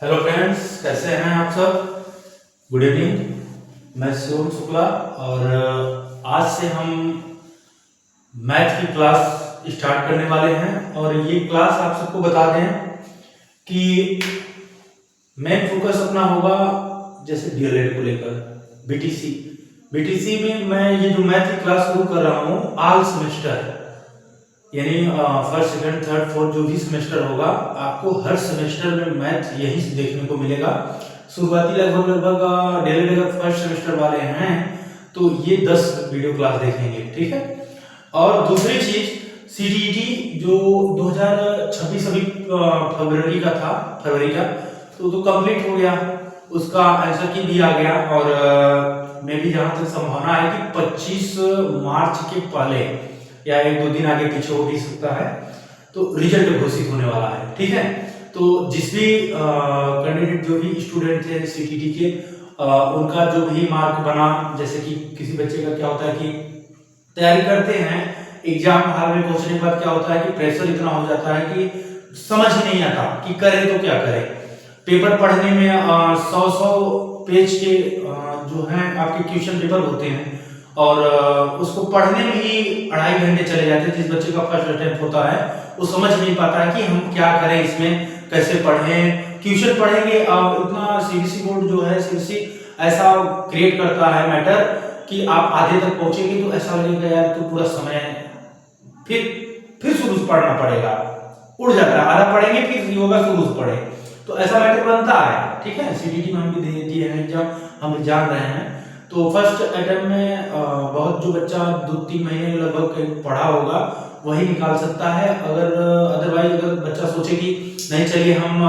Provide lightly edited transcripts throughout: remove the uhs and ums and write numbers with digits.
Hello friends, कैसे हैं आप सब। Good evening. मैं शिवम शुक्ला और आज से हम मैथ की क्लास स्टार्ट करने वाले हैं। और ये क्लास आप सबको बता दें कि मेन फोकस अपना होगा जैसे डीएलएड को लेकर बीटीसी। बीटीसी में मैं ये जो मैथ की क्लास शुरू कर रहा हूँ ऑल सेमेस्टर, यानी फर्स्ट सेकंड थर्ड फोर्थ जो भी सेमेस्टर होगा, आपको हर सेमेस्टर में मैथ यहीं से देखने को मिलेगा। शुरुआती लगभग डेली अगर फर्स्ट सेमेस्टर वाले हैं तो ये 10 वीडियो क्लास देखेंगे, ठीक है। और दूसरी चीज सीटीईटी जो 2026 अभी फरवरी का तो कंप्लीट हो गया, उसका आंसर की भी आ गया। और मैं भी जहां तक संभावना है कि 25 मार्च के पहले या एक दो दिन आगे पीछे हो भी सकता है, तो रिजल्ट घोषित होने वाला है, ठीक है। तो जिस भी कैंडिडेट जो भी स्टूडेंट थे सीटीटी के, उनका जो भी मार्क बना, जैसे कि किसी बच्चे का क्या होता है कि तैयारी करते हैं, एग्जाम हॉल में पहुंचने के बाद क्या होता है कि प्रेशर इतना हो जाता है कि समझ ही नहीं आता कि करें तो क्या करें। पेपर पढ़ने में 100 पेज के जो है आपके क्वेश्चन पेपर होते हैं और उसको पढ़ने में ही 2.5 घंटे चले जाते हैं। जिस बच्चे का फर्स्ट अटेम्प्ट होता है वो समझ नहीं पाता है कि हम क्या करें, इसमें कैसे पढ़ें, क्वेश्चन पढ़ेंगे। इतना सीबीएसई बोर्ड जो है, सीबीएसई ऐसा क्रिएट करता है मैटर कि आप आधे तक पहुंचेंगे तो ऐसा लगेगा यार तो पूरा समय फिर शुरू से पढ़ना पड़ेगा, उड़ जाता है। आधा पढ़ेंगे फिर योगा शुरू से पढ़े, तो ऐसा मैटर बनता है, ठीक है। सीटीटी में हम भी दे दिए हैं एग्जाम, हम जान रहे हैं। तो फर्स्ट अटेम्प्ट में बहुत जो बच्चा 2-3 महीने लगभग पढ़ा होगा वही निकाल सकता है। अगर अदरवाइज अगर बच्चा सोचे कि नहीं चलिए हम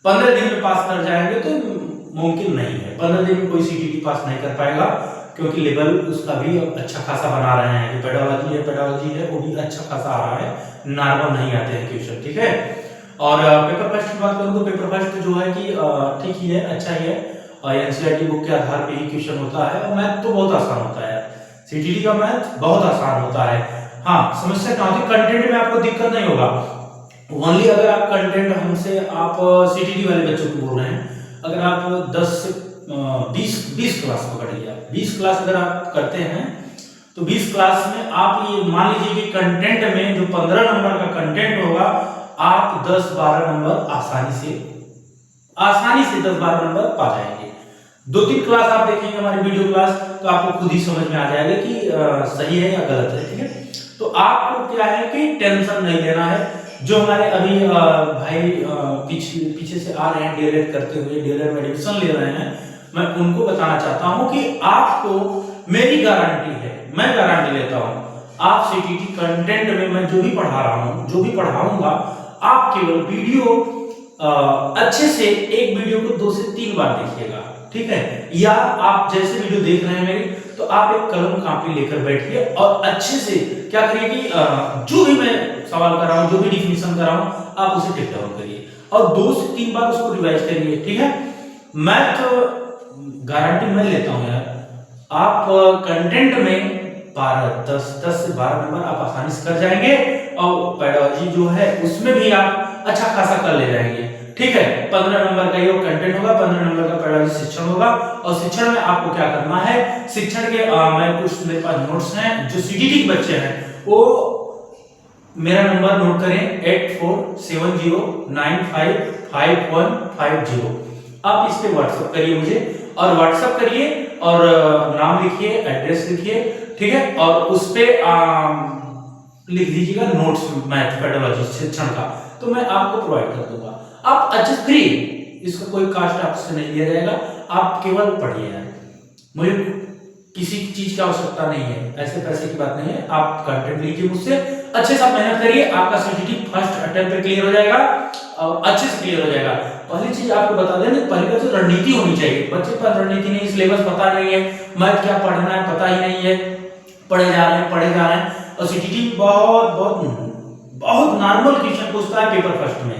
15 दिन में पास कर जाएंगे तो मुमकिन नहीं है। 15 दिन में कोई सीटीटी पास नहीं कर पाएगा, क्योंकि लेवल उसका भी अच्छा खासा बना रहे हैं। जो पेडागोजी है वो भी अच्छा खासा आ रहा है, नॉर्मल नहीं आते हैं क्वेश्चन, ठीक है। और पेपर फर्स्ट की बात करूं तो पेपर फर्स्ट जो है कि ठीक ही है, अच्छा ही है। एनसीईआरटी बुक के आधार पे ही क्वेश्चन होता है और मैथ तो बहुत आसान होता है। सीटीटी का मैथ बहुत आसान होता है। हाँ, समस्या क्या होती है, कंटेंट में आपको दिक्कत नहीं होगा। ओनली अगर आप कंटेंट हमसे, आप सीटीटी वाले बच्चों को बोल रहे हैं, अगर आप 10 से 20 क्लास पकड़िए, 20 क्लास अगर आप करते हैं तो 20 क्लास में आप ये मान लीजिए कि कंटेंट में जो 15 नंबर का कंटेंट होगा, आप 10-12 नंबर आसानी से 10-12 नंबर पा जाएंगे। 2-3 क्लास आप देखेंगे हमारी वीडियो क्लास तो आपको खुद ही समझ में आ जाएगा कि सही है या गलत है, ठीक है। तो आपको क्या है कि टेंशन नहीं लेना है। जो हमारे अभी भाई पीछे से आ रहे हैं डीएलएड करते हुए, डीएलएड में एडमिशन ले रहे हैं, मैं उनको बताना चाहता हूं कि आपको मेरी गारंटी है, मैं गारंटी लेता हूं, आप सीटीटी कंटेंट में मैं जो भी पढ़ा रहा हूं, जो भी पढ़ाऊंगा, आप केवल वीडियो अच्छे से एक वीडियो को 2 से 3 बार देखिएगा, ठीक है। या आप जैसे वीडियो देख रहे हैं मेरी, तो आप एक कलम कापी लेकर बैठिए और अच्छे से क्या करिए कि जो भी मैं सवाल कर रहा हूं, जो भी डिफिनेशन कर रहा हूं, आप उसे टिक डाउन करिए और 2 से 3 बार उसको रिवाइज करिए, ठीक है। मैं तो गारंटी मैं लेता हूं यार, आप कंटेंट में 10 से 12 नंबर आप आसानी से कर जाएंगे और पेडागोजी जो है उसमें भी आप अच्छा खासा कर ले जाएंगे, ठीक है। 15 नंबर का ये कंटेंट होगा, 15 नंबर का पेडागोजी शिक्षण होगा। और शिक्षण में आपको क्या करना है, शिक्षण के मैं कुछ मेरे पास नोट्स हैं, जो सीटीटी के बच्चे हैं वो मेरा नंबर नोट करें 8470955150। आप इस पे व्हाट्सएप करिए मुझे, और व्हाट्सएप करिए और नाम लिखिए, एड्रेस लिखिए, ठीक है। और उस पे लिख दीजिएगा नोट्स मैथ पेडागोजी शिक्षण का, तो मैं आपको प्रोवाइड कर दूंगा। आप अच्छे फ्री, इसका कोई कास्ट आपसे नहीं लिया जाएगा, आप केवल पढ़िए यार, मुझे किसी चीज की आवश्यकता नहीं है, ऐसे पैसे की बात नहीं है। आप कंटेंट लीजिए मुझसे, अच्छे से मेहनत करिए, आपका सीटीटी फर्स्ट अटेम्प्ट पे क्लियर हो जाएगा और अच्छे से क्लियर हो जाएगा। पहली चीज आपको बता दें, पहली बात तो रणनीति होनी चाहिए। बच्चे पर रणनीति नहीं, सिलेबस पता नहीं है, मैथ क्या पढ़ना है पता ही नहीं है, पढ़े जा रहे हैं। और सीटीटी बहुत नॉर्मल क्वेश्चन पूछता है पेपर फर्स्ट में,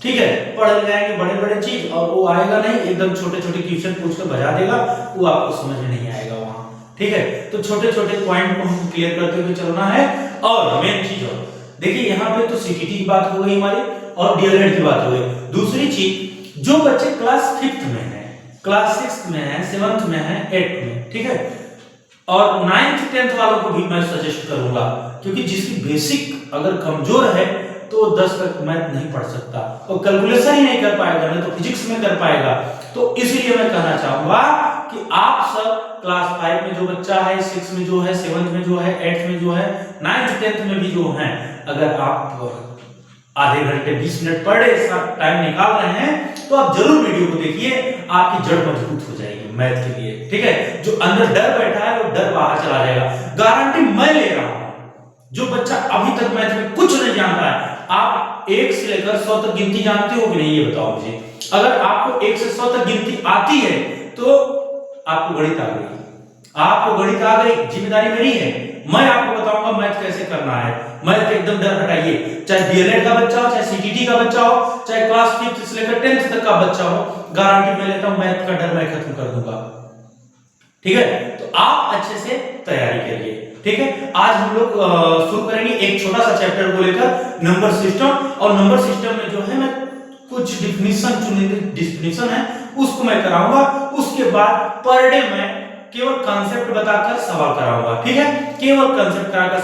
ठीक है। पढ़ जाएंगे बड़े चीज और वो आएगा नहीं, एकदम छोटे क्वेश्चन पूछ कर बजा देगा, वो आपको समझ में नहीं आएगा वहां, ठीक है। तो छोटे पॉइंट को हम क्लियर करते हुए चलना है। और मेन चीज और देखिए, यहाँ पे तो सीटीटी की बात हो गई हमारी और डीएलएड की बात हो गई। दूसरी चीज जो बच्चे क्लास 5th में हैं, क्लास 6th में हैं, 7th में हैं, 8th में, ठीक है, और 9th 10th वालों को भी मैं सजेस्ट करूंगा, क्योंकि जिसकी बेसिक अगर कमजोर है तो 10 तक मैथ नहीं पढ़ सकता और कैलकुलेशन ही नहीं कर पाएगा, नहीं तो फिजिक्स में कर पाएगा। तो इसलिए मैं कहना चाहूंगा कि आप सब क्लास 5 में जो बच्चा है, 6 में जो है, 7th में जो है, 8th में जो है, 9th 10th में भी जो है, अगर आप आधे घंटे 20 मिनट पर डे टाइम निकाल रहे हैं तो आप जरूर वीडियो को देखिए, आपकी जड़ मजबूत हो जाएगी मैथ के लिए, ठीक है। जो अंदर डर बैठा है वो डर बाहर चला जाएगा, गारंटी मैं ले रहा हूं। जो बच्चा अभी तक मैथ में कुछ नहीं जानता है, आप 1 से लेकर 100 तक गिनती जानते हो कि नहीं, ये बताओ मुझे। अगर आपको 1 से 100 तक गिनती आती है तो आपको गणित आ गई, आपको गणित आ गई, जिम्मेदारी मेरी है, मैं आपको बताऊंगा मैथ कैसे करना है। मैथ पे एकदम डर हटाइए, चाहे डीएलएड का बच्चा हो, चाहे सीटीटी का बच्चा हो, चाहे क्लास 5th से लेकर 10th तक का बच्चा हो, गारंटी मैं लेता हूं मैथ का डर मैं खत्म कर दूंगा, ठीक है। तो आप अच्छे से तैयारी करिए, ठीक है। आज हम लोग शुरू करेंगे एक छोटा सा चैप्टर को लेकर, नंबर सिस्टम। और नंबर सिस्टम में जो है मैं कुछ डिफिनेशन है उसको मैं कराऊंगा, उसके बाद पर डे मैं केवल कॉन्सेप्ट बताकर सवाल कराऊंगा, ठीक है। केवल कॉन्सेप्ट कराकर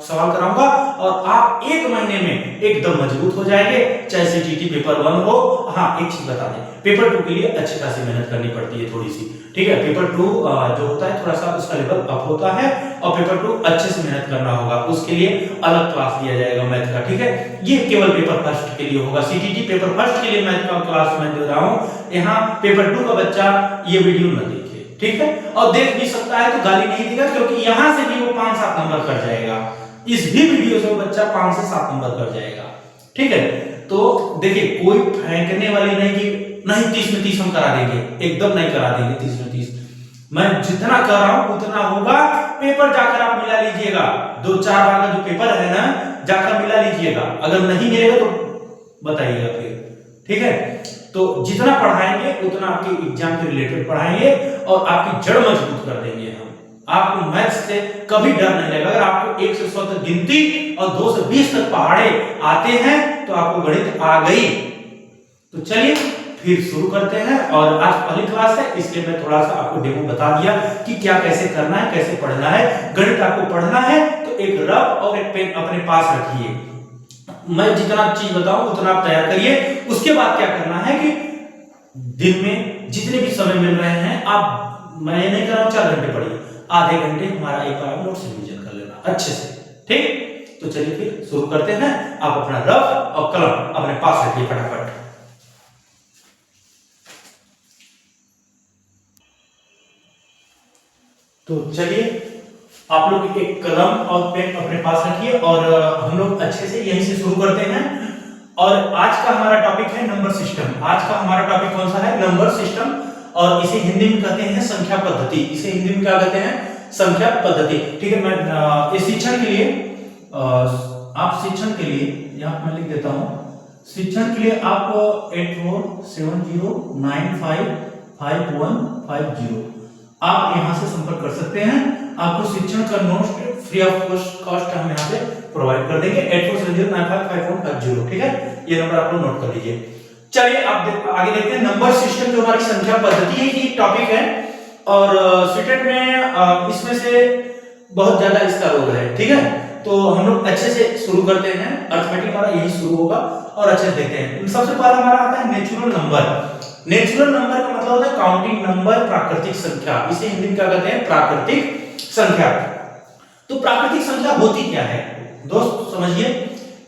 सवाल कराऊंगा और आप 1 महीने में एकदम मजबूत हो जाएंगे, चाहे सीटीटी पेपर 1 हो। हाँ, एक चीज बता दें, पेपर 2 के लिए अच्छी खासी मेहनत करनी पड़ती है थोड़ी सी, ठीक है। पेपर 2 जो होता है थोड़ा सा उसका लेवल अप होता है और पेपर 2 अच्छे से मेहनत करना होगा, उसके लिए अलग क्लास दिया जाएगा मैथ का, ठीक है। ये केवल पेपर फर्स्ट के लिए होगा, सीटीटी पेपर फर्स्ट के लिए मैथ का क्लास मैं दे रहा हूं। यहाँ पेपर 2 का बच्चा ये वीडियो न देखे, ठीक है, और देख भी सकता है तो गाली नहीं देगा, क्योंकि यहां से भी वो 5-7 नंबर कर जाएगा, इस भी वीडियो से वो बच्चा 5 से 7 नंबर कर जाएगा, ठीक है। तो देखिए, कोई फेंकने वाली नहीं कि नहीं 30 में 30 हम करा देंगे, एकदम नहीं करा देंगे 30 में 30। मैं जितना कर रहा हूं उतना होगा, पेपर जाकर आप मिला लीजिएगा, 2-4 बार का जो पेपर है ना, जाकर मिला लीजिएगा, अगर नहीं मिलेगा तो बताइएगा फिर, ठीक है। तो जितना पढ़ाएंगे उतना आपके एग्जाम के रिलेटेड पढ़ाएंगे और आपकी जड़ मजबूत कर देंगे हम। आपको मैथ्स से कभी डर नहीं लगेगा। अगर आपको 1 से 100 तक गिनती और 2 से 20 तक पहाड़े आते हैं तो आपको गणित आ गई। तो चलिए फिर शुरू करते हैं, और आज पहली क्लास है इसलिए मैं थोड़ा सा आपको डेमो बता दिया कि क्या कैसे करना है, कैसे पढ़ना है। गणित आपको पढ़ना है तो एक रफ और एक पेन अपने पास रखिए, मैं जितना चीज बताऊं उतना आप तैयार करिए। उसके बाद क्या करना है कि दिन में जितने भी समय मिल रहे हैं आप, मैं नहीं कर रहा हूं 4 घंटे पढ़िए, आधे घंटे हमारा एक बार नोट्स रिवीजन कर लेना अच्छे से, ठीक। तो चलिए फिर शुरू करते हैं। आप अपना रफ और कलम अपने पास रखिए फटाफट। तो चलिए आप लोग एक कलम और पेन अपने पास रखिए और हम लोग अच्छे से यहीं से शुरू करते हैं। और आज का हमारा टॉपिक है नंबर सिस्टम। आज का हमारा टॉपिक कौन सा है? नंबर सिस्टम, और इसे हिंदी में कहते हैं संख्या पद्धति। इसे हिंदी में क्या कहते हैं? संख्या पद्धति, ठीक है। मैं इस शिक्षण के लिए आप शिक्षण के लिए यहाँ मैं लिख देता हूँ, शिक्षण के लिए आप 8470955150 आप यहाँ से संपर्क कर सकते हैं। आपको शिक्षण का नोट्स फ्री ऑफ कॉस्ट हम यहाँ पे प्रोवाइड कर देंगे 8470955150, ठीक है। ये नंबर आप लोग नोट कर लीजिए। चलिए आप आगे देखते हैं। नंबर सिस्टम जो हमारी संख्या पद्धति है, ये टॉपिक है और सीटेट में इसमें से बहुत ज्यादा इसका रोल है, ठीक है। तो हम लोग अच्छे से शुरू करते हैं। अर्थमेटिक हमारा यही शुरू होगा और अच्छे से देखते हैं। सबसे पहला हमारा आता है नेचुरल नंबर। नेचुरल नंबर का मतलब होता है काउंटिंग नंबर, प्राकृतिक संख्या। इसे हिंदी में क्या कहते हैं? प्राकृतिक संख्या। तो प्राकृतिक संख्या होती क्या है दोस्त, समझिए।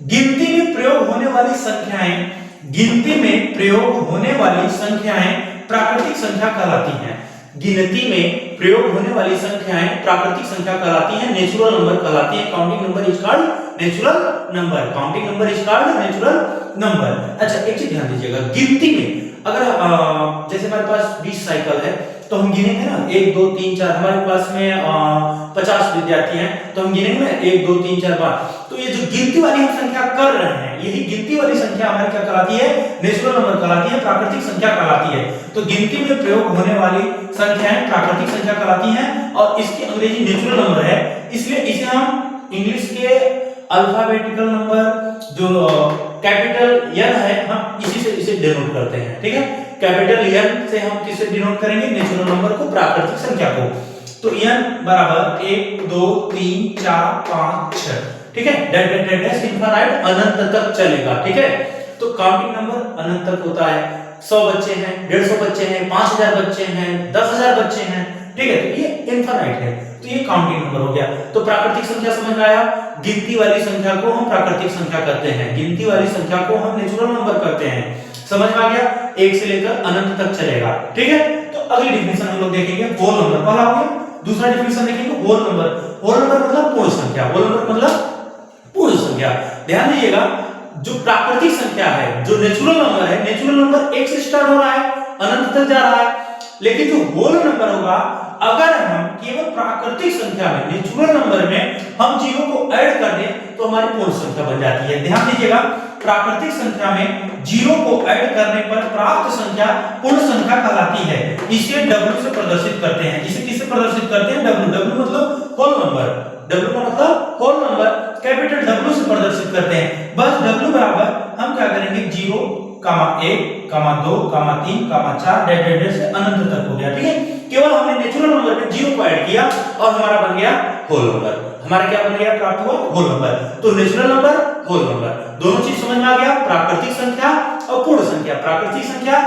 गिनती में प्रयोग होने वाली संख्याएं, गिनती में प्रयोग होने वाली संख्याएं प्राकृतिक संख्या कहलाती हैं। गिनती में प्रयोग होने वाली संख्याएं प्राकृतिक संख्या कहलाती हैं, नेचुरल नंबर कहलाती हैं। Counting number is called natural number. Counting number is called natural number. अच्छा, एक चीज ध्यान दीजिएगा, गिनती में अगर जैसे हमारे पास 20 साइकिल है तो हम गिनेंगे ना 1 2 3 4। हमारे क्लास में 50 विद्यार्थी हैं तो हम गिनेंगे ना 1 2 3 4 5। तो ये जो गिनती वाली हम संख्या कर रहे हैं, यही गिनती वाली संख्या हमारी क्या कहलाती है? नेचुरल नंबर कहलाती है, प्राकृतिक संख्या कहलाती है। तो गिनती में प्रयोग होने वाली संख्याएं प्राकृतिक संख्या कहलाती हैं और इसकी अंग्रेजी नेचुरल नंबर है। इसलिए इसे हम इंग्लिश के अल्फाबेटिकल नंबर जो कैपिटल एन है, हम इसी से इसे डिनोट करते हैं, ठीक है। कैपिटल एन से हम किसे डिनोट करेंगे, नेचुरल नंबर को, प्राकृतिक संख्या को। तो n बराबर 1 2 3 4 5 6, ठीक है। डेट इनफाइनाइट, अनंत तक चलेगा, ठीक है। तो काउंटिंग नंबर अनंत तक होता है। 100 बच्चे हैं, 150 बच्चे हैं, 5000 बच्चे हैं, 10000 बच्चे हैं, ठीक है। तो ये इनफाइनाइट है, तो ये काउंटिंग नंबर हो गया। तो प्राकृतिक संख्या समझ में आया। गिनती वाली संख्या को हम प्राकृतिक संख्या करते हैं, गिनती वाली संख्या को हम नेचुरल नंबर करते हैं। समझ में आ गया। 1 से लेकर अनंत तक चलेगा, ठीक है। तो अगली डिफिनेशन हम लोग देखेंगे, होल नंबर। पहला हो गया। दूसरा डिफिनेशन देखेंगे होल नंबर। होल नंबर मतलब पूर्ण संख्या, होल नंबर मतलब पूर्ण संख्या। ध्यान दीजिएगा, जो प्राकृतिक संख्या है, जो नेचुरल नंबर है, नेचुरल नंबर 1 से स्टार्ट हो रहा है, अनंत तक जा रहा है। लेकिन जो होल नंबर होगा, अगर हम केवल प्राकृतिक संख्या में, नेचुरल नंबर में हम जीरो को ऐड कर दें तो हमारी पूर्ण संख्या बन जाती है। ध्यान दीजिएगा, प्राकृतिक संख्या में जीरो को ऐड करने पर प्राप्त संख्या पूर्ण संख्या कहलाती है। इसे W से प्रदर्शित करते हैं। इसे किससे प्रदर्शित करते हैं? W। W मतलब होल नंबर, W का मतलब होल नंबर, कैपिटल W से प्रदर्शित करते हैं। बस W बराबर हम क्या करेंगे, 0, 1, 2, 3, 4 डेट से अनंत तक हो गया, ठीक है। केवल हमने नेचुरल नंबर में जीरो को ऐड किया और हमारा बन गया होल नंबर। हमारा क्या बन गया, प्राप्त हुआ होल नंबर। तो नेचुरल नंबर, होल नंबर, दोनों चीज समझ में आ गया। प्राकृतिक संख्या और पूर्ण संख्या। प्राकृतिक संख्या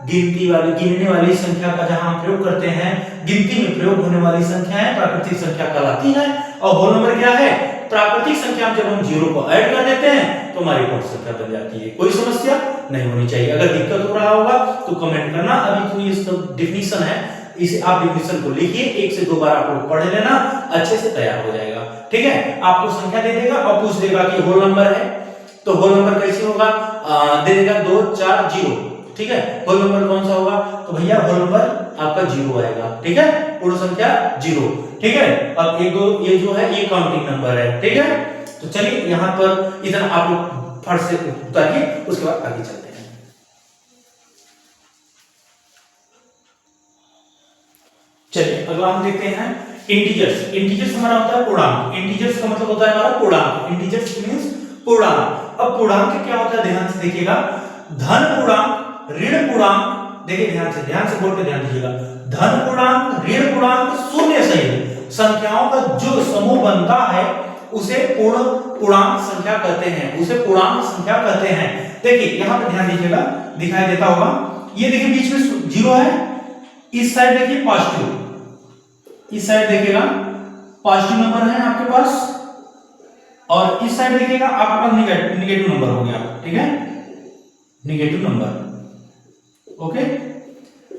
गिनती वाली, गिनने वाली संख्या का जहां हम प्रयोग करते हैं, गिनती में प्रयोग होने वाली संख्याएं प्राकृतिक संख्या कहलाती है। और होल नंबर क्या है, प्राकृतिक संख्या में जब हम जीरो को ऐड कर देते हैं तो हमारी पूर्ण संख्या बन जाती है। कोई समस्या नहीं होनी चाहिए। अगर दिक्कत हो रहा होगा तो कमेंट करना। अभी तो ये सब डिफिनीशन है, इसे आप डिफिनीशन को लिखिए, 1 से 2 बार आप लोग पढ़ लेना, अच्छे से तैयार हो जाएगा, ठीक है। आपको संख्या दे देगा और पूछ देगा कि होल नंबर है, तो होल नंबर कैसे होगा, दे देगा 2 4 0, ठीक है। होल नंबर कौन सा होगा, तो भैया होल नंबर आपका 0 आएगा, ठीक है। पूर्ण संख्या 0, ठीक है। अब 1 2 ये जो है ये काउंटिंग नंबर है, ठीक है। तो चलिए यहां पर इधर आप लोग फट से उतारिए, उसके बाद आगे चलते हैं। चलिए अगला हम देखते हैं इंटीजर्स। इंटीजर्स हमारा होता है पूर्णांक। इंटीजर्स का मतलब होता है हमारा पूर्णांक। इंटीजर्स मींस पूर्णांक। अब पूर्णांक क्या होता है, ध्यान से देखिएगा। धन पूर्णांक, ऋण पूर्णांक, देखिए ध्यान से बोर्ड पे ध्यान दीजिएगा। धन पूर्णांक, ऋण पूर्णांक, शून्य सहित संख्याओं का जो समूह बनता है उसे पूर्ण पूर्णांक संख्या कहते हैं, उसे पूर्णांक संख्या कहते हैं। देखिए यहां पर ध्यान दीजिएगा, दिखाई देता होगा, ये देखिए बीच में 0 है, इस साइड देखिए पॉजिटिव, इस साइड देखिएगा पॉजिटिव नंबर है आपके पास, और इस साइड देखिएगा आपके पास निगेटिव नंबर हो गया, ठीक है, निगेटिव नंबर, ओके।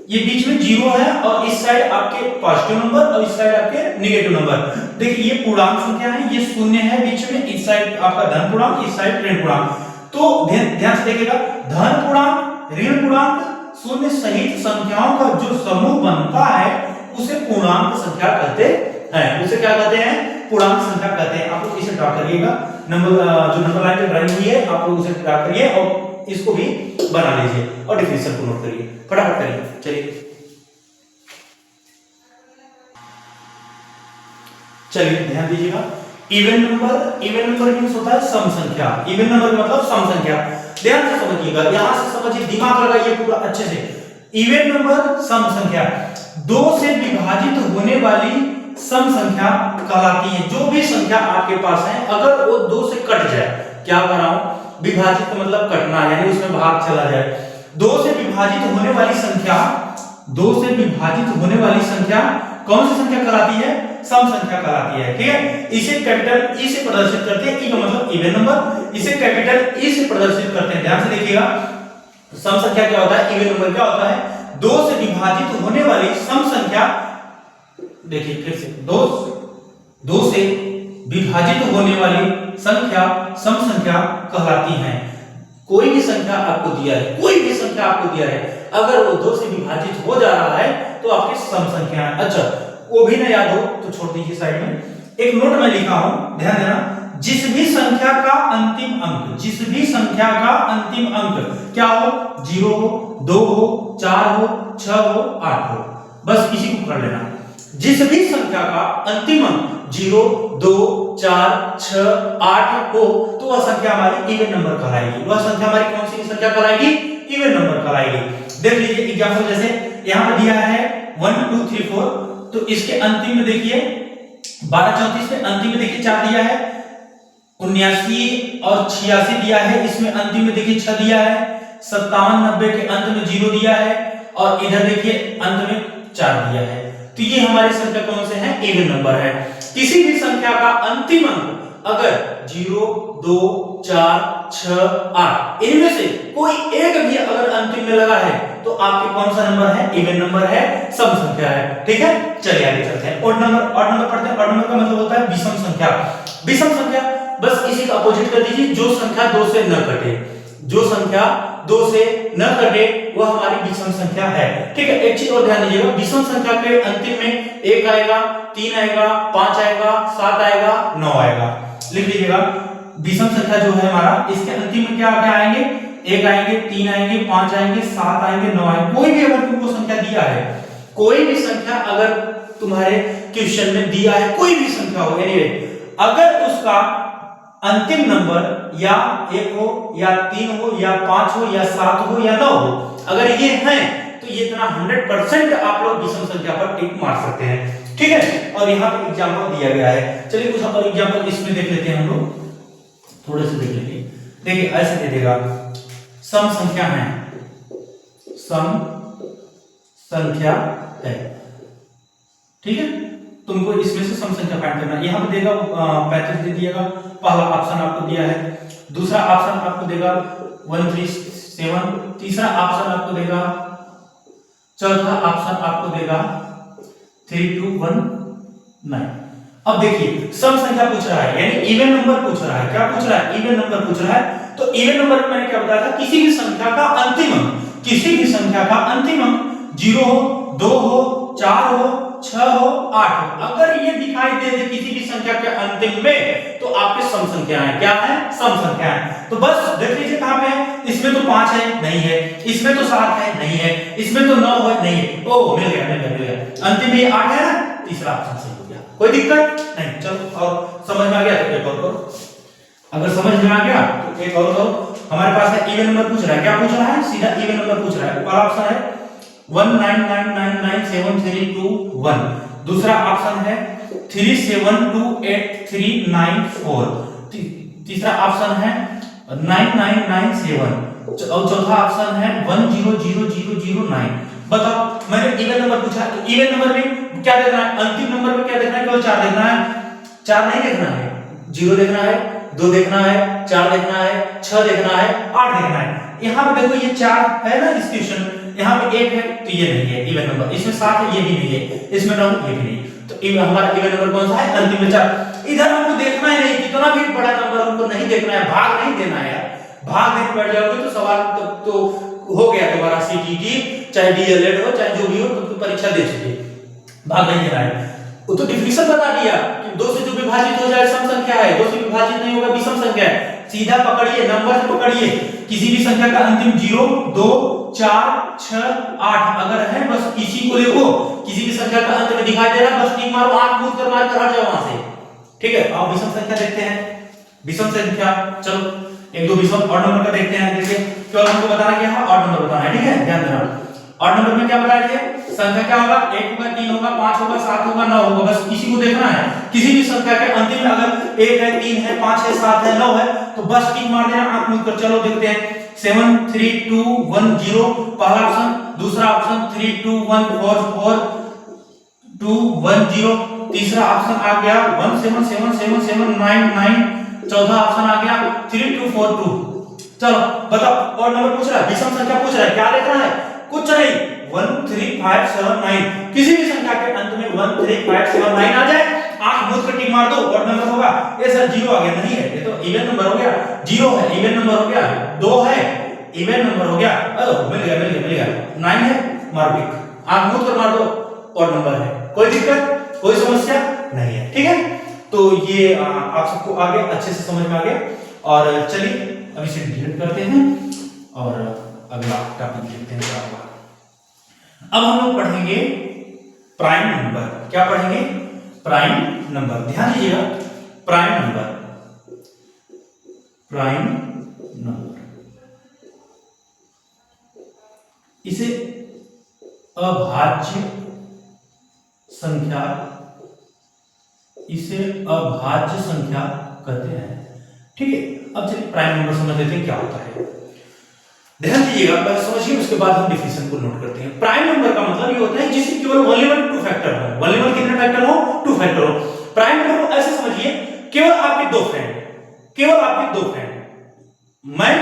ये बीच में 0 है और इस साइड आपके पॉजिटिव नंबर और इस साइड आपके निगेटिव नंबर। देखिए ये पूर्णांक संख्या है, ये शून्य है बीच में, इस साइड आपका धन पूर्णांक, इस साइड ऋण पूर्णांक। तो ध्यान से देखिएगा, धन पूर्णांक, ऋण पूर्णांक, शून्य सहित संख्याओं का जो समूह बनता है उसे पूर्णांक संख्या कहते हैं। उसे क्या कहते हैं, पूर्णांक संख्या कहते हैं। आप लोग इसे ड्रा करिएगा, नंबर जो नंबर लाइन पे ड्राइंग हुई है आप लोग उसे ड्रा करिए और इसको भी बना लीजिए और डिफिनेशन को नोट करिए, फटाफट करिए। चलिए ध्यान दीजिएगा, इवन नंबर मींस होता है सम संख्या। इवन नंबर मतलब सम संख्या। ध्यान से समझिएगा, यहां से समझिए, दिमाग लगाइए पूरा अच्छे से। इवन नंबर सम संख्या, 2 से विभाजित होने वाली सम संख्या कहलाती है। जो भी संख्या आपके पास है अगर वो 2 से कट जाए, क्या कर रहा हूं, विभाजित मतलब कटना, यानी उसमें भाग चला जाए। 2 से विभाजित होने वाली संख्या, 2 से विभाजित होने वाली संख्या कौन सी संख्या कहलाती है, सम संख्या कहलाती है, ठीक है। इसे कैपिटल ई से प्रदर्शित करते हैं, ई का मतलब इवन नंबर, इसे कैपिटल ई से प्रदर्शित करते हैं। ध्यान से देखिएगा, सम संख्या क्या होता है, इवन नंबर क्या होता है, 2 से विभाजित होने वाली सम संख्या, देखिए फिर से 2 से विभाजित होने वाली संख्या सम संख्या कहलाती है। कोई भी संख्या आपको दिया है, कोई भी संख्या आपको दिया है, अगर वो 2 से विभाजित हो जा रहा है तो आपकी सम संख्या है। अच्छा, वो भी ना याद हो तो छोड़ दीजिए साइड में। एक नोट में लिखा हूं, ध्यान देना, जिस भी संख्या का अंतिम अंक, जिस भी संख्या का अंतिम अंक क्या हो, 0 हो, 2 हो, 4 हो, 6 हो, 8 हो, बस इसी को पढ़ लेना। जिस भी संख्या का अंतिम अंक 0 2 4 6 8 हो तो वह संख्या हमारी इवन नंबर कहलाएगी। वह संख्या हमारी कौन सी संख्या कहलाएगी? इवन नंबर कहलाएगी। देख लीजिए एग्जांपल, जैसे यहाँ पर दिया है 1 2 3 4, तो इसके अंतिम में देखिए 12 34 में अंतिम में देखिए 4 दिया है, 79 और 86 दिया है, इसमें अंतिम में देखिए 6 दिया है, 57 90 के अंत में 0 दिया है, और इधर देखिए अंत में 4 दिया है। तो ये हमारी संख्या कौन से है? इवन नंबर है। किसी भी संख्या का अंतिम अंक अगर 0 2 4 6 8 इनमें से कोई एक भी अगर अंतिम में लगा है तो आपके कौन सा नंबर है? इवन नंबर है, सम संख्या है। ठीक है, चलिए आगे चलते हैं। ऑड नंबर पढ़ते हैं। ऑड नंबर का मतलब होता है विषम संख्या। विषम संख्या बस इसी का अपोजिट कर दीजिए, जो संख्या 2 से न कटे। जो संख्या 2 से न कटे वह हमारी विषम संख्या है। ठीक है, एक चीज और ध्यान दीजिएगा, विषम संख्या के अंतिम में 1 आएगा, 3 आएगा, 5 आएगा, 7 आएगा, 9 आएगा। लिख लीजिएगा, विषम संख्या जो है हमारा, इसके अंतिम में क्या क्या आएंगे? 1 आएंगे, 3 आएंगे, 5 आएंगे, 7 आएंगे, 9 आएंगे। कोई भी अगर तुमको संख्या दिया है, कोई भी संख्या अगर तुम्हारे क्वेश्चन में दिया है, कोई भी संख्या हो, एनीवे, अगर उसका अंतिम नंबर या 1 हो या 3 हो या 5 हो या 7 हो या 9 हो, अगर ये है तो ये इतना 100% आप लोग विषम संख्या पर टिक मार सकते हैं। ठीक है, और यहाँ पे एग्जांपल दिया गया है। चलिए कुछ और एग्जांपल इसमें देख लेते हैं हम लोग, थोड़े से देख लेंगे। देखिए ऐसे दे देगा, सम संख्या है, सम संख्या है। ठीक है, तुमको इसमें से सम संख्या फाइंड करना है। यहाँ पे देगा 35 दे दिएगा, पहला ऑप्शन आपको दिया है। दूसरा ऑप्शन आपको देगा 137, तीसरा ऑप्शन आपको देगा, चौथा ऑप्शन आपको देगा 3219। अब देखिए सम संख्या पूछ रहा है, यानी इवन नंबर पूछ रहा है। क्या पूछ रहा है? इवन नंबर पूछ रहा है। तो इवन नंबर में मैंने क्या बताया था? किसी भी संख्या का अंतिम अंक, किसी भी संख्या का अंतिम अंक 0 हो, 2 हो, 4 हो, 6 हो, 8 हो, अगर ये दिखाई दे किसी भी संख्या के अंतिम में तो आपके सम संख्या है। क्या है? सम संख्या है। तो बस देख लीजिए कहां पे है। इसमें तो 5 है, नहीं है। इसमें तो 7 है, नहीं है। इसमें तो 9 है, नहीं है। ओ मिल गया, मिल गया, मिल गया। अंतिम में 8 है ना, तीसरा ऑप्शन सही हो गया। कोई दिक्कत नहीं। चलो और समझ में आ गया तो एक और करो। अगर समझ में आ गया तो एक और करो। हमारे पास है इवन नंबर पूछ रहा है। क्या पूछ रहा है? सीधा इवन नंबर पूछ रहा है। पहला ऑप्शन है 199997321, दूसरा ऑप्शन है 37283994, तीसरा ऑप्शन है 9997, और चौथा ऑप्शन है 100009। बताओ, मैंने इवन नंबर पूछा, तो इवन नंबर में क्या देखना है? अंतिम नंबर में क्या देखना है? केवल 4 देखना है। 4 नहीं देखना है, 0 देखना है, 2 देखना है, 4 देखना है, 6 देखना है, 8 देखना है। यहाँ पे देखो ये 4 है ना इस क्वेश्चन, यहाँ पे 1 है तो ये नहीं है इवन नंबर। इसमें 7 है, ये भी नहीं है। इसमें 9, ये भी नहीं। तो हमारा इवन नंबर कौन सा है? अंतिम में 4। इधर हमको देखना ही नहीं, कितना भी बड़ा नंबर हमको नहीं देखना है, भाग नहीं देना है। भाग देने बैठ जाओगे तो सवाल तो हो गया तुम्हारा सीटीटी, चाहे डीएलएड हो, चाहे जो भी हो, तो परीक्षा दे चुके। भाग नहीं देना है। वो तो डिफिनेशन बता दिया कि 2 से जो विभाजित हो जाए सम संख्या है, 2 से विभाजित नहीं होगा विषम संख्या है। सीधा पकड़िए, नंबर से पकड़िए। किसी भी संख्या का अंतिम 0 2 4 6 8 अगर है, बस इसी को देखो। किसी भी संख्या का अंत में दिखाई दे रहा है, बस टिक मारो, आंख मूंद कर मार कर हट जाओ वहां से। ठीक है, अब विषम संख्या देखते हैं। विषम संख्या, चलो एक दो विषम ऑड नंबर का देखते हैं। देखिए केवल हमको बताना क्या है? ऑड नंबर बताना है। ठीक है, ध्यान देना। ऑड नंबर में क्या बताया थे? संख्या क्या होगा? 1 होगा, 3 होगा, 5 होगा, 7 होगा, 9 होगा। बस इसी को देखना है। किसी भी संख्या के अंतिम में अगर 1 है, 3 है, 5 है, 7 है, 9 है, तो बस टिक मार देना, आंख मूंद कर। चलो देखते हैं। 73210 पहला ऑप्शन, दूसरा ऑप्शन 32144210, तीसरा ऑप्शन आ गया 177799, चौथा ऑप्शन आ गया 3242। चलो बताओ, और नंबर पूछ रहा है, विषम संख्या पूछ रहा है, क्या देखना है? कुछ नहीं, 13579। किसी भी संख्या के अंत में 13579 आ जाए, आंख मूंद कर टिक मार दो, और नंबर होगा। ये सर 0 आ गया, नहीं है, ये तो इवन नंबर हो गया। 0 है, इवन नंबर हो गया। 2 है, इवन नंबर हो गया। मिल गया, मिल गया, मिल गया। 9 है, मार टिक, आंख मूंद कर मार दो, और नंबर है। कोई दिक्कत, कोई समस्या नहीं है। ठीक है, तो ये आप सबको आगे अच्छे से समझ में आ गया। और चलिए अब इसे डिलीट करते हैं और अगला टॉपिक देखते हैं क्या होगा। अब हम लोग पढ़ेंगे प्राइम नंबर। क्या पढ़ेंगे? Prime number. ध्यान दीजिएगा, प्राइम नंबर, प्राइम नंबर, इसे अभाज्य संख्या, इसे अभाज्य संख्या कहते हैं। ठीक है, अब चलिए प्राइम नंबर समझ लेते हैं क्या होता है। ध्यान दीजिएगा, पहले समझिए उसके बाद हम डिफिनेशन को नोट करते हैं। प्राइम नंबर का मतलब ये होता है जिसके केवल ओनली वन टू फैक्टर हो। ओनली वन कितने फैक्टर हो? टू फैक्टर हो। प्राइम नंबर को ऐसे समझिए, केवल आपके दो फ्रेंड, केवल आपके दो फ्रेंड, मैं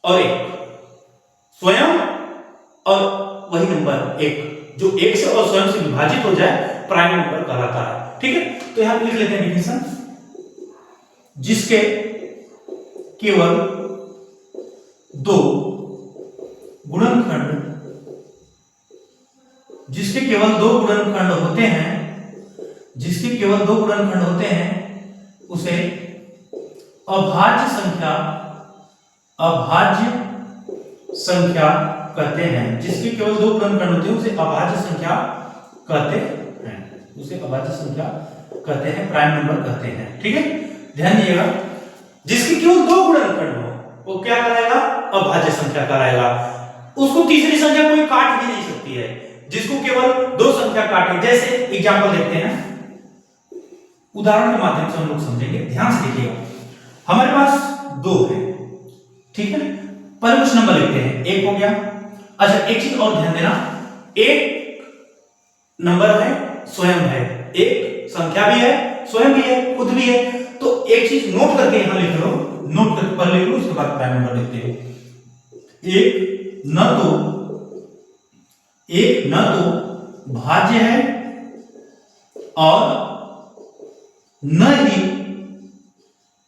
और एक, स्वयं और वही नंबर एक, जो एक से और स्वयं से विभाजित हो जाए, प्राइम नंबर कहलाता है। ठीक है, तो यहां पे लिख लेते हैं डिफिनेशन, जिसके केवल दो गुणनखंड, जिसके केवल दो गुणनखंड होते हैं, जिसके केवल दो गुणनखंड होते हैं, उसे अभाज्य संख्या, अभाज्य संख्या कहते हैं। जिसके केवल दो गुणनखंड होते हैं उसे अभाज्य संख्या कहते हैं, उसे अभाज्य संख्या कहते हैं, प्राइम नंबर कहते हैं। ठीक है, ध्यान दीजिएगा, जिसके केवल दो गुणनखंड हो वो क्या कहलाएगा? अभाज्य संख्या कहलाएगा। उसको तीसरी संख्या कोई काट भी नहीं सकती है, जिसको केवल दो संख्या काटे। जैसे एग्जांपल देखते हैं, उदाहरण के माध्यम से हम लोग समझेंगे, ध्यान से देखिएगा। हमारे पास दो है, ठीक है, पहले कुछ नंबर लिखते हैं, एक हो गया। अच्छा, एक चीज और ध्यान देना, एक नंबर है, स्वयं है, एक संख्या भी है, स्वयं भी है, खुद भी है। तो एक चीज नोट करके यहां लिख लो, नोट करके पहले लिख लो, उसके बाद प्राइम नंबर लिखते हैं। एक न तो भाज्य है और न ही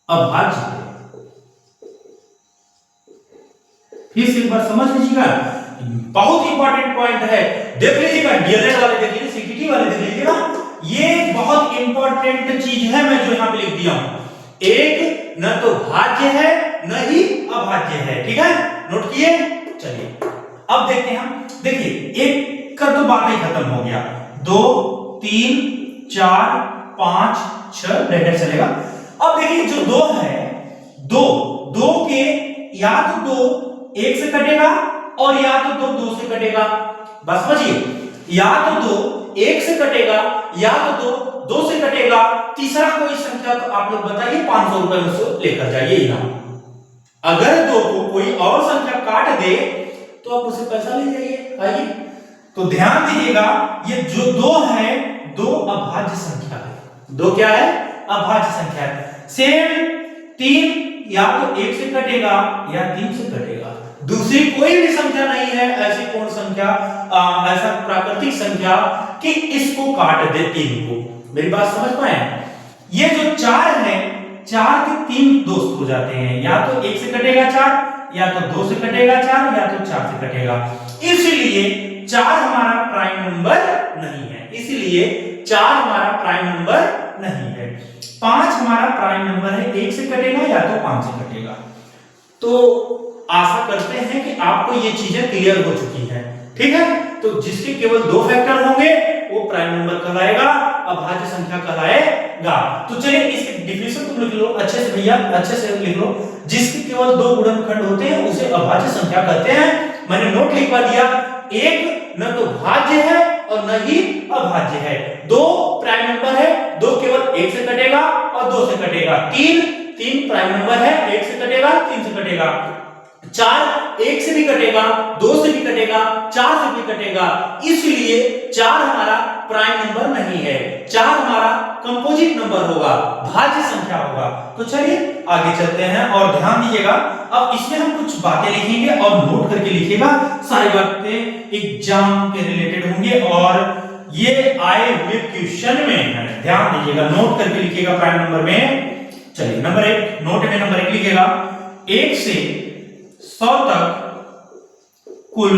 अभाज्य है। फिर से एक बार समझ लीजिएगा, बहुत इंपॉर्टेंट पॉइंट है, देख लीजिएगा, डीएलएड वाले देख लीजिए, सीटीटी वाले देख लीजिएगा, ये बहुत इंपॉर्टेंट चीज है मैं जो यहां पे लिख दिया हूं। एक न तो भाज्य है न ही अभाज्य है। ठीक है, नोट किए? चलिए अब देखते हैं हम। देखिए, एक का तो बात ही खत्म हो गया, 2 3 4 5 6 लेटर चलेगा। अब देखिए जो दो है, दो के या तो दो एक से कटेगा और या तो दो से कटेगा। बस समझिए, या तो दो एक से कटेगा या तो दो से कटेगा। तीसरा कोई संख्या तो आप लोग बताइए, 500 रुपए उसको लेकर जाइए इनाम। अगर दो को कोई और संख्या काट दे तो आप उसे पैसा ले जाइए। आइए, तो ध्यान दीजिएगा, ये जो दो है, दो अभाज्य संख्या है। दो क्या है? अभाज्य संख्या है। सेम 3 या तो एक से कटेगा या 3 से कटेगा। दूसरी कोई भी संख्या नहीं है ऐसी, कौन संख्या, ऐसा प्राकृतिक संख्या कि इसको काट दे 3 को। मेरी बात समझ पाए? ये जो 4 है, 4 के 3 दोस्त हो जाते हैं, या तो एक से कटेगा 4, या तो 2 से कटेगा 4, या तो 4 से कटेगा। इसलिए 4 हमारा प्राइम नंबर नहीं है, इसलिए 4 हमारा प्राइम नंबर नहीं है। 5 हमारा प्राइम नंबर है, 1 से कटेगा या तो 5 से कटेगा। तो आशा करते हैं कि आपको ये चीजें क्लियर हो चुकी हैं। ठीक है, तो जिसके केवल 2 फैक्टर होंगे वो प्राइम नंबर कहलाएगा, अभाज्य संख्या कहलाएगा। तो चलिए इसके डिफिनेशन तुम लिख लो अच्छे से भैया, अच्छे से लिख लो। जिसके केवल 2 गुणनखंड होते हैं उसे अभाज्य संख्या कहते हैं। मैंने नोट लिखवा दिया, एक न तो भाज्य है और न ही अभाज्य है। 2 प्राइम नंबर है, 2 केवल 1 से कटेगा और 2 से कटेगा। 3 प्राइम नंबर है, 1 से कटेगा 3 से कटेगा। 4 1 से भी कटेगा, 2 से भी कटेगा, 4 से भी कटेगा। इसलिए 4 हमारा प्राइम नंबर नहीं है, 4 हमारा कंपोजिट नंबर होगा, भाज्य संख्या होगा। तो चलिए आगे चलते हैं और ध्यान दीजिएगा, अब इसमें हम कुछ बातें लिखेंगे और नोट करके लिखिएगा। सारी बातें एग्जाम के रिलेटेड होंगे और ये आए हुए क्वेश्चन में है, ध्यान दीजिएगा, नोट करके लिखिएगा प्राइम नंबर में। चलिए नंबर 1, नोट में नंबर 1 लिखिएगा, 1 से 100 तक कुल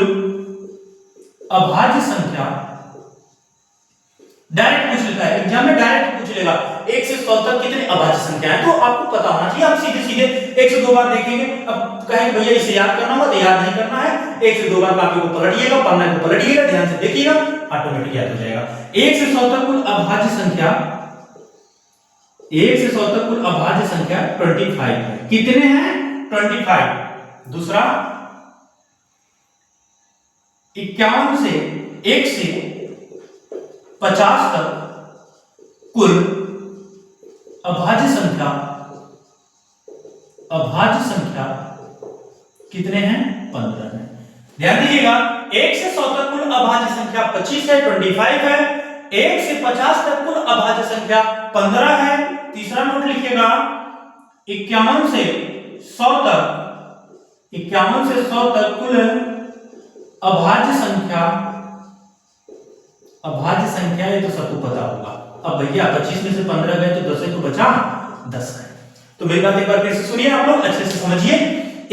अभाज्य संख्या। डायरेक्ट पूछ लेता है एग्जाम में, डायरेक्ट पूछ लेगा 1 से 100 तक कितने अभाज्य संख्या है, तो आपको पता होना चाहिए। आप सीधे सीधे 1 से 2 बार देखेंगे, अब कहेंगे भैया इसे याद करना होगा, तो याद नहीं करना है। 1 से 2 बार कॉपी को पलटिएगा, पन्ना को पलटिएगा, ध्यान से देखिएगा, ऑटोमेटिक याद हो जाएगा। 1 से 100 तक कुल अभाज्य संख्या, 1 से 100 तक कुल अभाज्य संख्या 25 है। कितने हैं? 25। दूसरा 51 से 1 से 50 तक कुल अभाज्य संख्या कितने हैं? 15 है। ध्यान दीजिएगा, 1 से 100 तक कुल अभाज्य संख्या 25 है, 25 है। 1 से 50 तक कुल अभाज्य संख्या 15 है। तीसरा नोट लिखिएगा, 51 से 100 तक कुल अभाज्य संख्या ये तो सबको पता होगा। अब भैया 25 में से 15 गए तो 10 तो बचा 10 है। तो मेरी बात एक बार फिर से सुनिए, आप लोग अच्छे से समझिए।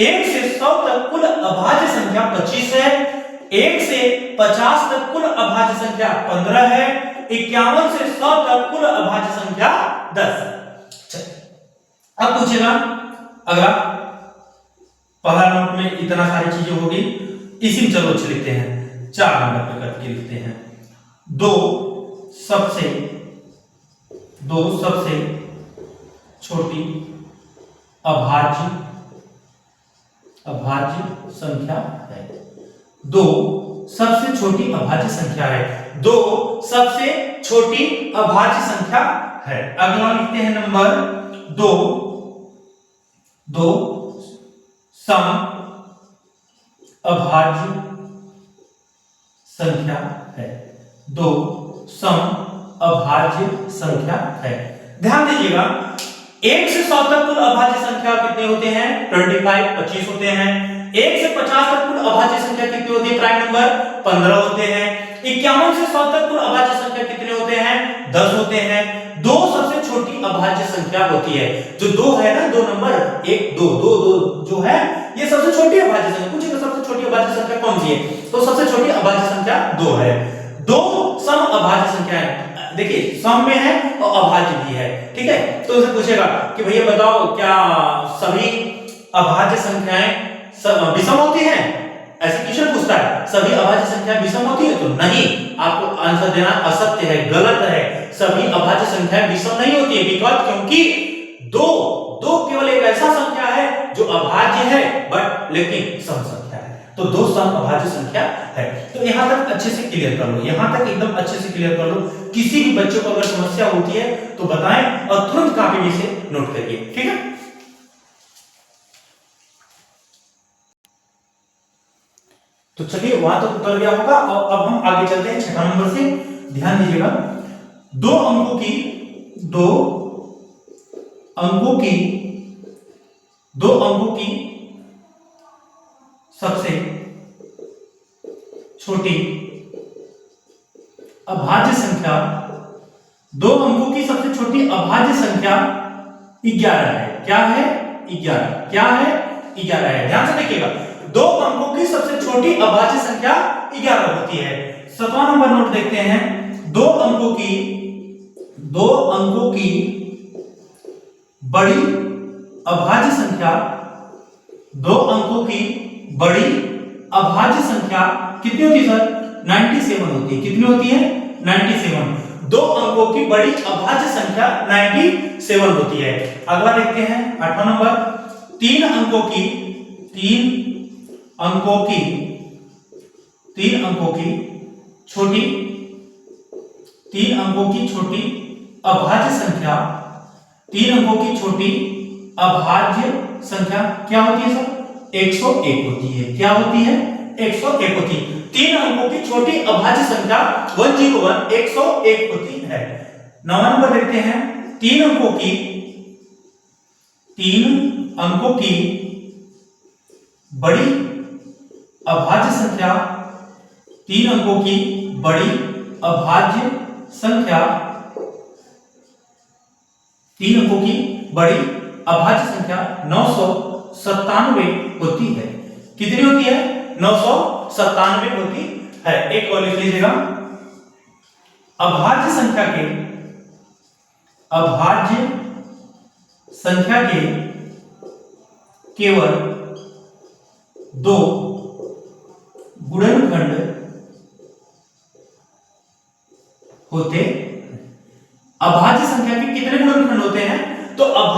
1 से 100 तक कुल अभाज्य संख्या 25 है। 1 से 50 तक कुल अभाज्य संख्या 15 है। 51 से 100 तक कुल अभाज्य संख्या 10 है। अब पूछेगा अगला, पहला नोट में इतना सारी चीजें होगी, इसी में चलो अच्छे लिखते हैं, 4 नंबर पे करके लिखते हैं। दो सबसे छोटी अभाज्य संख्या है। 2 सबसे छोटी अभाज्य संख्या है। 2 सबसे छोटी अभाज्य संख्या है। अगला लिखते हैं नंबर 2 सम अभाज्य संख्या है। 2 सम अभाज्य संख्या है। ध्यान दीजिएगा, 1 से 100 तक कुल अभाज्य संख्या कितने होते हैं? 25 होते हैं। 1 से 50 तक कुल अभाज्य संख्या कितनी होती है? प्राइम नंबर 15 होते हैं। 51 से 100 तक कुल अभाज्य संख्या कितने होते हैं? 10 होते हैं। 2 सबसे छोटी अभाज्य संख्या होती है। जो 2 है ना, 2 नंबर 1 2 2 2 जो है, ये सबसे छोटी अभाज्य संख्या। पूछिएगा सबसे छोटी अभाज्य संख्या कौन सी है? तो सबसे छोटी अभाज्य संख्या 2 है। 2 सम अभाज्य संख्या है। देखिए, सम में है और अभाज्य भी है, ठीक है। तो उसे पूछेगा कि भैया बताओ, क्या सभी अभाज्य संख्याएं विषम होती हैं? ऐसे क्वेश्चन पूछता है, सभी अभाज्य संख्याएं विषम होती है? तो नहीं, आपको आंसर देना असत्य है, गलत है। सभी अभाज्य संख्याएं विषम नहीं होती है। बिकॉज़ क्योंकि 2 केवल एक ऐसा संख्या है जो अभाज्य है बट लेकिन सम संख्या है। तो 2 सम अभाज्य संख्या है। तो यहां तक अच्छे से क्लियर कर लो, यहां तक एकदम अच्छे से क्लियर कर लो। किसी भी बच्चे को अगर समस्या होती है तो बताएं और तुरंत कॉपी में से नोट करिए, ठीक है। तो चलिए, वहां तक उतर गया होगा। और अब हम आगे चलते हैं 6 नंबर से। ध्यान दीजिएगा, 2 अंकों की सबसे छोटी अभाज्य संख्या 2 अंकों की सबसे छोटी अभाज्य संख्या 11 है। क्या है? 11। क्या है? 11 है। ध्यान से देखिएगा, 2 अंकों की सबसे छोटी अभाज्य संख्या 11 होती है। 7वां नंबर नोट देखते हैं, 2 अंकों की बड़ी अभाज्य संख्या 2 अंकों की बड़ी अभाज्य संख्या कितनी होती है सर? 97 होती है। कितनी होती है? 97। 2 अंकों की बड़ी अभाज्य संख्या 97 होती है। अगला देखते हैं 8वां नंबर, 3 अंकों की छोटी अभाज्य संख्या 3 अंकों की छोटी अभाज्य संख्या क्या होती है सर? 101 होती है। क्या होती है? 101 होती है। 3 अंकों की छोटी अभाज्य संख्या 101 101 होती है। 9वां नंबर देखते हैं, 3 अंकों की बड़ी अभाज्य संख्या 3 अंकों की बड़ी अभाज्य संख्या 3 अंकों की बड़ी अभाज्य संख्या 997 होती है। कितनी होती है? 997 होती है। एक और लिख लीजिएगा, अभाज्य संख्या के केवल 2 गुणनखंड होते। अभाज्य संख्या के कितने गुणनखंड होते हैं?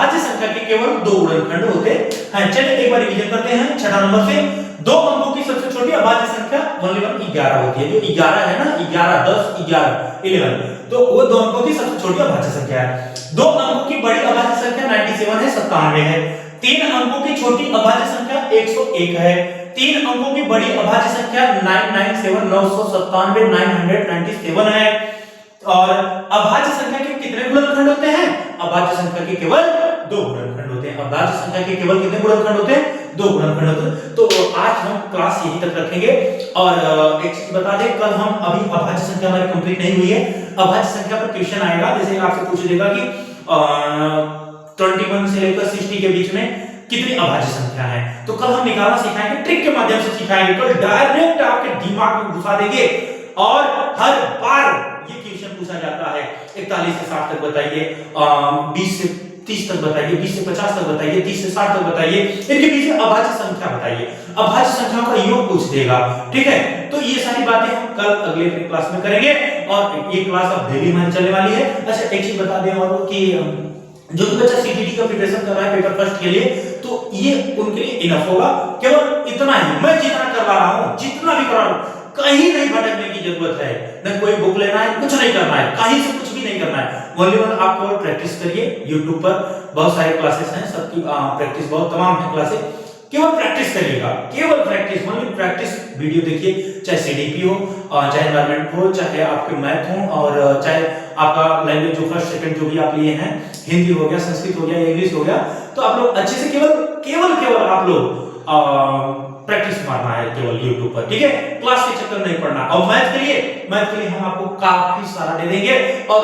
अभाज्य संख्या के केवल 2 गुणनखंड होते हैं। चलिए एक बार रिवीजन करते हैं 6 नंबर से। 2 अंकों की सबसे छोटी अभाज्य संख्या 11 होती है। जो 11 है ना, 11, 10, 11, 11, तो वो 2 अंकों की सबसे छोटी अभाज्य संख्या है। 2 अंकों की बड़ी अभाज्य संख्या 97 है, 97 है। 3 अंकों की छोटी अभाज्य संख्या 101 है। 3 अंकों की बड़ी अभाज्य संख्या 997 997 है। और अभाज्य संख्या के कितने गुणनखंड होते हैं? अभाज्य संख्या के केवल 2 गुणनखंड होते हैं। अभाज्य संख्या के केवल कितने गुणनखंड होते हैं? 2 गुणनखंड होते हैं। तो आज हम क्लास यहीं तक रखेंगे। और एक चीज बता दें, कल हम अभी अभाज्य संख्या हमारी कंप्लीट नहीं हुई है। अभाज्य संख्या पर क्वेश्चन आएगा, जैसे आपसे पूछ देगा कि 21 से लेकर 60 के बीच में कितनी अभाज्य संख्या है। तो कल हम निकालना सिखाएंगे, ट्रिक के माध्यम से सिखाएंगे। कल डायरेक्ट आपके दिमाग में घुसा देंगे और हर बार ये क्वेश्चन पूछा जाता है। 41 से 60 तक बताइए, 20 से 30 तक बताइए, 20 से 50 तक बताइए, 30 से 60 तक बताइए, इनके बीच में अभाज्य संख्या बताइए। अभाज्य संख्याओं का योग पूछ देगा, ठीक है। तो ये सारी बातें हम कल अगले क्लास में करेंगे और ये क्लास अब डेली हमारी चलने वाली है। अच्छा एक चीज बता दें और कि जो भी बच्चा सीटीटी का प्रिपरेशन कर रहा है पेपर फर्स्ट के लिए, तो ये उनके लिए इनफ होगा। केवल इतना ही मैं जितना करवा रहा हूं, जितना भी करा रहा हूं, कहीं नहीं भटकने की जरूरत है, न कोई बुक लेना है, कुछ नहीं करना है, कहीं से कुछ भी नहीं करना है। ओनली वन आप केवल प्रैक्टिस करिए। YouTube पर बहुत सारे क्लासेस हैं, सबकी प्रैक्टिस बहुत तमाम है क्लासेस। केवल प्रैक्टिस करिएगा, केवल प्रैक्टिस, ओनली प्रैक्टिस वीडियो देखिए। चाहे सीडीपी हो, चाहे एनवायरनमेंट हो, चाहे आपके मैथ हो, और चाहे आपका लैंग्वेज जो फर्स्ट सेकंड जो भी आप लिए हैं, हिंदी हो गया, संस्कृत हो गया, इंग्लिश हो गया, तो आप लोग अच्छे से केवल आप लोग प्रैक्टिस मारना है केवल YouTube पर, ठीक है। क्लास के चक्कर नहीं पड़ना। और मैथ के लिए हम आपको काफी सारा दे देंगे और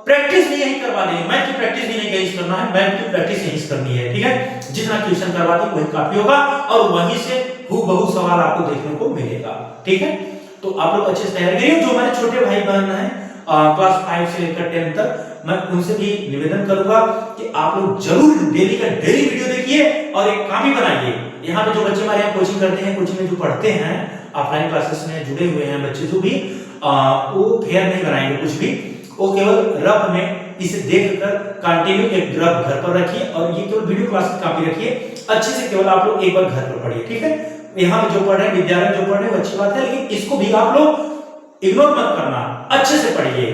प्रैक्टिस भी यही करवा देंगे। मैथ की प्रैक्टिस भी नहीं कहीं से करना है, मैथ की प्रैक्टिस यहीं से करनी है, ठीक है। जितना क्वेश्चन करवाते हैं वही काफी होगा और वहीं से हूबहू सवाल आपको देखने को मिलेगा, ठीक है। तो आप लोग अच्छे से तैयारी करिए। जो हमारे छोटे भाई बहन हैं क्लास 5 से लेकर 10 तक, मैं उनसे भी निवेदन करूंगा कि आप लोग जरूर डेली का डेली वीडियो देखिए और एक कॉपी बनाइए। यहाँ पे जो बच्चे हमारे यहाँ कोचिंग करते हैं, कोचिंग में जो पढ़ते हैं, ऑफलाइन क्लासेस में जुड़े हुए हैं बच्चे जो भी, वो फेयर नहीं बनाएंगे कुछ भी। वो केवल रफ में इसे देखकर कंटिन्यू एक रफ घर पर रखिए और ये केवल वीडियो क्लास की कॉपी रखिए। अच्छे से केवल आप लोग एक बार घर पर पढ़िए, ठीक है। यहाँ पे जो पढ़ रहे हैं, विद्यालय जो पढ़ रहे हैं, अच्छी बात है, लेकिन इसको भी आप लोग इग्नोर मत करना, अच्छे से पढ़िए।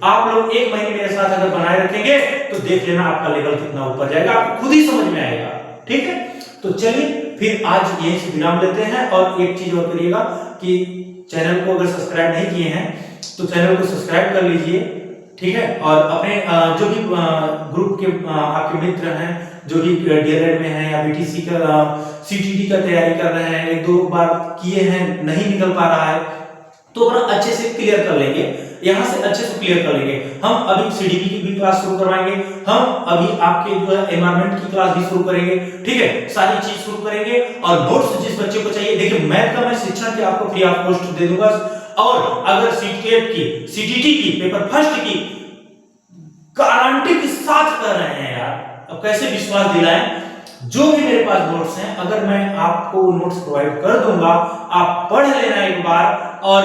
आप लोग 1 महीने मेरे साथ अगर बनाए रखेंगे तो देख लेना आपका लेवल कितना ऊपर जाएगा, आपको खुद ही समझ में आएगा, ठीक है। तो चलिए फिर आज यहीं से विराम लेते हैं। और एक चीज और करिएगा कि चैनल को अगर सब्सक्राइब नहीं किए हैं तो चैनल को सब्सक्राइब कर लीजिए, ठीक है। और अपने जो भी ग्रुप के आपके मित्र हैं जो भी डीएलएड में हैं या बीटीसी का सीटीटी का तैयारी कर रहे हैं, 1-2 बार किए हैं, नहीं निकल पा रहा है, तो अपना अच्छे से क्लियर कर लेंगे, यहाँ से अच्छे से क्लियर कर लेंगे। हम अभी सीडीपी की भी क्लास शुरू करवाएंगे, हम अभी आपके जो है एनवायरनमेंट की क्लास भी शुरू करेंगे, ठीक है। सारी चीज शुरू करेंगे और नोट्स जिस बच्चे को चाहिए, देखिए मैथ का मैं शिक्षण के आपको फ्री ऑफ कॉस्ट दे दूंगा। और अगर सीटीएट की, सीटीटी की, पेपर फर्स्ट की गारंटी के साथ कर रहे हैं यार, अब कैसे विश्वास दिलाएं। जो भी मेरे पास नोट्स हैं, अगर मैं आपको नोट्स प्रोवाइड कर दूंगा, आप पढ़ लेना एक बार और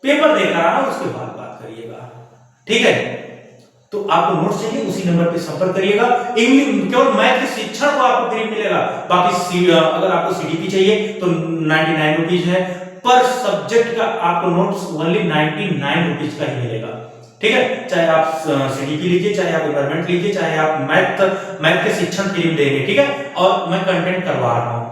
पेपर देकर आना, उसके बाद बात करिएगा, ठीक है। तो आपको नोट्स चाहिए उसी नंबर पे संपर्क करिएगा। इंग्लिश केवल मैथ के शिक्षण को आपको फ्री मिलेगा। बाकी अगर आपको सीडीपी चाहिए तो 99 रुपीज है पर सब्जेक्ट का, आपको नोट्स ओनली 99 रुपीज का ही मिलेगा, ठीक है। चाहे आप सीडीपी लीजिए, चाहे आप एनवायरनमेंट लीजिए, चाहे आप मैथ के शिक्षण फ्री में देंगे, ठीक है। और मैं कंटेंट करवा रहा हूं,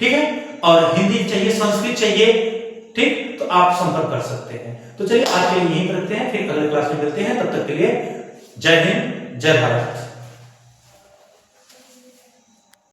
ठीक है। और हिंदी चाहिए, संस्कृत चाहिए, ठीक, तो आप संपर्क कर सकते हैं। तो चलिए आज के लिए यहीं रखते हैं, फिर अगले क्लास में मिलते हैं। तब तक के लिए जय हिंद, जय भारत।